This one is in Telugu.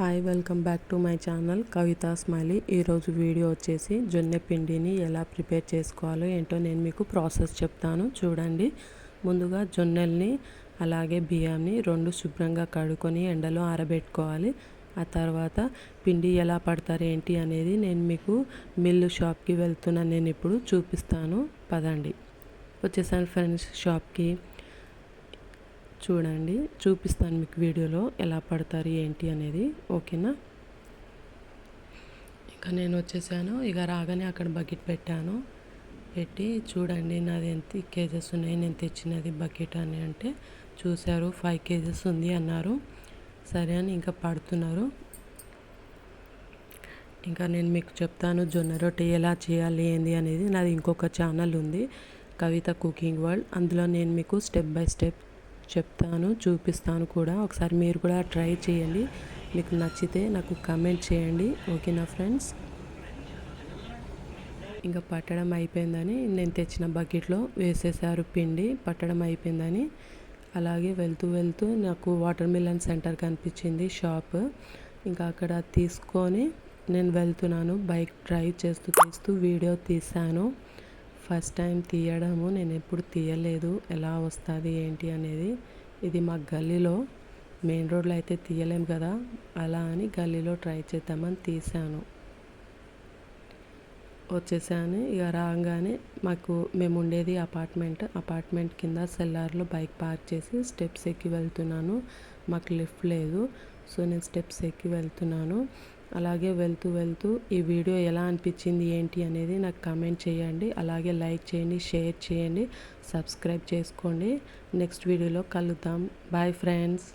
Hi welcome back to my channel Kavitha smiley. ఈరోజు వీడియో వచ్చేసి జొన్నె పిండిని ఎలా ప్రిపేర్ చేసుకోవాలో ఏంటో నేను మీకు ప్రాసెస్ చెప్తాను చూడండి. ముందుగా జొన్నెల్ని అలాగే బియ్యాన్ని రెండు శుభ్రంగా కడుక్కొని ఎండలో ఆరబెట్టుకోవాలి. ఆ తర్వాత పిండి ఎలా పడతారు ఏంటి అనేది నేను మీకు మిల్లు షాప్కి వెళ్తున్నాను. నేను ఇప్పుడు చూపిస్తాను పదండి. వచ్చేసాను ఫ్రెండ్స్ షాప్కి. చూడండి చూపిస్తాను మీకు వీడియోలో ఎలా పడతారు ఏంటి అనేది. ఓకేనా. ఇక నేను వచ్చేసాను. ఇక రాగానే అక్కడ బకెట్ పెట్టాను. పెట్టి చూడండి నాది ఎంత కేజెస్ ఉన్నాయి నేను తెచ్చినది బకెట్ అని అంటే చూశారు 5 కేజెస్ ఉంది అన్నారు. సరే అని ఇంకా పడుతున్నారు. ఇంకా నేను మీకు చెప్తాను జొన్న రొట్టె ఎలా చేయాలి ఏంది అనేది. నాది ఇంకొక ఛానల్ ఉంది కవిత కుకింగ్ వరల్డ్. అందులో నేను మీకు స్టెప్ బై స్టెప్ చెప్తాను చూపిస్తాను కూడా. ఒకసారి మీరు కూడా ట్రై చేయండి. మీకు నచ్చితే నాకు కమెంట్ చేయండి. ఓకేనా ఫ్రెండ్స్. ఇంకా పట్టడం అయిపోయిందని నేను తెచ్చిన బకెట్లో వేసేసారు పిండి. పట్టడం అయిపోయిందని అలాగే వెళ్తూ వెళ్తూ నాకు వాటర్ మిలన్ సెంటర్ కనిపించింది షాప్. ఇంకా అక్కడ తీసుకొని నేను వెళ్తున్నాను. బైక్ డ్రైవ్ చేస్తూ వీడియో తీశాను. ఫస్ట్ టైం తీయడము, నేను ఎప్పుడు తీయలేదు ఎలా వస్తుంది ఏంటి అనేది. ఇది మా గల్లీలో, మెయిన్ రోడ్లో అయితే తీయలేం కదా, అలా అని గల్లీలో ట్రై చేద్దామని తీసాను. వచ్చేసాను. ఇక రాగానే మేము ఉండేది అపార్ట్మెంట్ కింద సెల్లార్లో బైక్ పార్క్ చేసి స్టెప్స్ ఎక్కి వెళ్తున్నాను. మాకు లిఫ్ట్ లేదు, సో నేను స్టెప్స్ ఎక్కి వెళ్తున్నాను. అలాగే వెళ్తూ ఈ వీడియో ఎలా అనిపించింది ఏంటి అనేది నాకు కామెంట్ చేయండి. అలాగే లైక్ చేయండి, షేర్ చేయండి, సబ్స్క్రైబ్ చేసుకోండి. నెక్స్ట్ వీడియోలో కలుద్దాం. Bye friends.